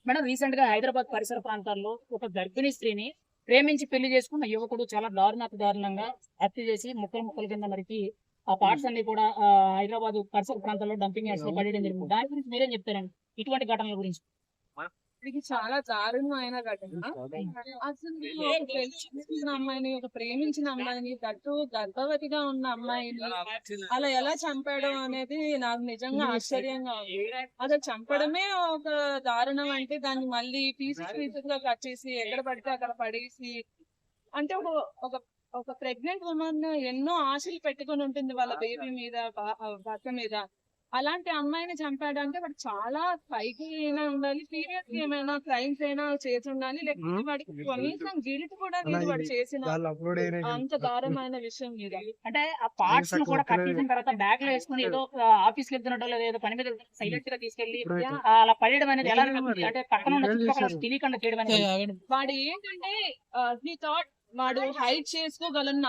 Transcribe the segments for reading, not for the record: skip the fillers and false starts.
Madam recent గా హైదరాబాద్ పరిసర ప్రాంతాల్లో ఒక గర్భిణీ స్త్రీని ప్రేమించి పెళ్లి చేసుకున్న యువకుడు చాలా దారుణంగా హత్య చేసి ముక్కలు ముక్కల కింద నరికి ఆ పార్ట్స్ అన్ని కూడా హైదరాబాద్ పరిసర ప్రాంతాల్లో డంపింగ్ యార్డ్స్ లో పడేయడం జరిగింది. దాని గురించి మీరేం చెప్తారండి ఇటువంటి ఘటనల గురించి? ఇది చాలా దారుణమైన ఘటన. అసలు ఒక పెళ్లి చేసుకున్న అమ్మాయిని, ఒక ప్రేమించిన అమ్మాయిని, తట్టు గర్భవతిగా ఉన్న అమ్మాయిని అలా ఎలా చంపాడు అనేది నాకు నిజంగా ఆశ్చర్యంగా ఉంది. అసలు చంపడమే ఒక దారుణం అంటే దాన్ని మళ్ళీ పీసెస్ గా కట్ చేసి ఎక్కడ పడితే అక్కడ పడేసి, అంటే ఒక ఒక ఒక ప్రెగ్నెంట్ ఉమెన్ ఎన్నో ఆశలు పెట్టుకుని ఉంటుంది వాళ్ళ బేబీ మీద, భర్త మీద. అలాంటి అమ్మాయిని చంపాడంటే వాడు చాలా పైకి అయినా ఉండాలి, సీరియస్ ఏమైనా క్రైమ్స్ అయినా చేసి ఉండాలి, లేకపోతే వాడికి కనీసం గిల్ట్ కూడా లేదు వాడు చేసిన అంత దారుణమైన విషయం మీద. అంటే ఆ పార్ట్స్ ను కూడా కట్ చేసిన తర్వాత బ్యాగ్ లో వేసుకుని ఏదో ఆఫీస్ కి వెళ్తున్నట్టు లేదా ఏదో పని మీద సైలెంట్ గా తీసుకెళ్లి అలా పడేయడం అనేది ఎలా అనిపిస్తుంది? అంటే పక్కన ఉన్న చుట్టుపక్కల తెలియకుండా చేయడం అనేది. వాడు ఏంటంటే హీ థాట్ వాడు హైడ్ చేసుకోగలను,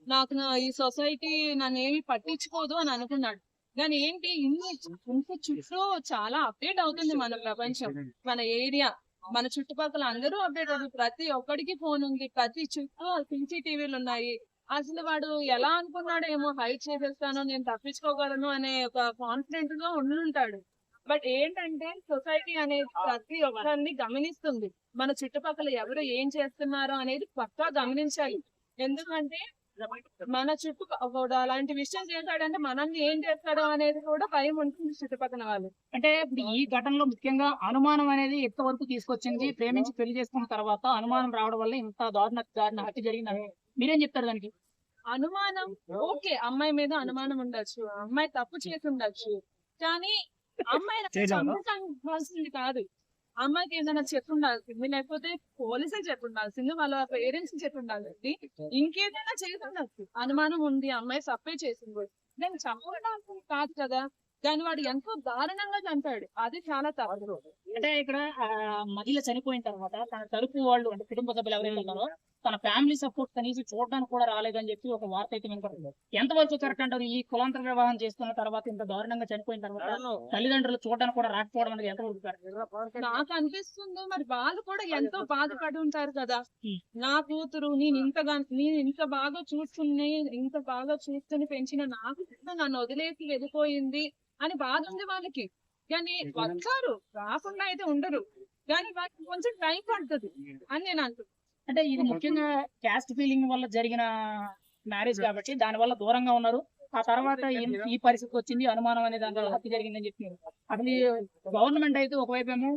నాకు ఈ సొసైటీ నన్ను ఏమి పట్టించుకోదు అని అనుకున్నాడు. కానీ ఏంటి ఇంత చుట్టూ చాలా అప్డేట్ అవుతుంది మన ప్రపంచం, మన ఏరియా, మన చుట్టుపక్కల అందరూ అప్డేట్ అవుతుంది. ప్రతి ఒక్కడికి ఫోన్ ఉంది, ప్రతి చుట్టూ CCTVలు ఉన్నాయి. అసలు వాడు ఎలా అనుకున్నాడు ఏమో, హైడ్ చేసేస్తాను, నేను తప్పించుకోగలను అనే ఒక కాన్ఫిడెంట్ గా ఉండుంటాడు. బట్ ఏంటంటే సొసైటీ అనేది ప్రతి ఒక్కరిని గమనిస్తుంది. మన చుట్టుపక్కల ఎవరు ఏం చేస్తున్నారో అనేది పక్కా గమనించాలి. ఎందుకంటే మన చుట్టుపక్కల అలాంటి విషయం చేశాడంటే మనల్ని ఏం చేస్తాడో అనేది కూడా భయం ఉంటుంది చుట్టుపక్కల వాళ్ళు. అంటే ఇప్పుడు ఈ ఘటనలో ముఖ్యంగా అనుమానం అనేది ఎంతవరకు తీసుకొచ్చింది? ప్రేమించి పెళ్లి చేసుకున్న తర్వాత అనుమానం రావడం వల్ల ఇంత దారుణ హత్య జరిగిందని మీరేం చెప్తారు దానికి? అనుమానం ఓకే, అమ్మాయి మీద అనుమానం ఉండొచ్చు, అమ్మాయి తప్పు చేసి ఉండొచ్చు, కానీ అమ్మాయి చంపాల్సింది కాదు. అమ్మాయికి ఏదైనా చెప్పుండాల్సింది, లేకపోతే పోలీసులు చెప్పుండాల్సింది, వాళ్ళ పేరెంట్స్ చెప్పుండాల్సింది, ఇంకేదైనా చేసి ఉండొచ్చు. అనుమానం ఉంది, అమ్మాయి తప్పే చేసింది, దాన్ని చంపడానికి కాదు కదా. దాని వాడు ఎంతో దారుణంగా చంపాడు, అది చాలా తప్పు. అంటే ఇక్కడ మహిళ చనిపోయిన తర్వాత తన తరపు వాళ్ళు అంటే కుటుంబ సభ్యులు ఎవరైతే ఉన్నారో తన ఫ్యామిలీ సపోర్ట్ కనీసం చూడడానికి కూడా రాలేదని చెప్పి ఒక వార్త అయితే వినపడుతుంది. ఎంతవరకు కరెక్ట్ అంటారు? ఈ కులాంతర వివాహం చేసుకున్న తర్వాత ఇంత దారుణంగా చనిపోయిన తర్వాత తల్లిదండ్రులు చూడడానికి కూడా రాకపోవడం అనేది ఎంతవరకు కరెక్ట్? నాకు అనిపిస్తుంది మరి వాళ్ళు కూడా ఎంతో బాధపడి ఉంటారు కదా. నా కూతురు నేను ఇంత బాగా చూసుకుని పెంచిన నా కూతురు నన్ను వదిలేసి వెళ్ళిపోయింది అని బాధ ఉంది వాళ్ళకి. కానీ వచ్చారు, రాకుండా అయితే ఉండరు, కానీ వాళ్ళకి కొంచెం టైం పడుతుంది అని నేను అంటున్నాను. అంటే ఇది ముఖ్యంగా క్యాస్ట్ ఫీలింగ్ వల్ల జరిగిన మ్యారేజ్ కాబట్టి దాని వల్ల దూరంగా ఉన్నారు. ఆ తర్వాత ఈ పరిస్థితి వచ్చింది, అనుమానం అనే దాని వల్ల హత్య జరిగిందని చెప్పి అసలు గవర్నమెంట్ అయితే ఒకవైపు ఏమో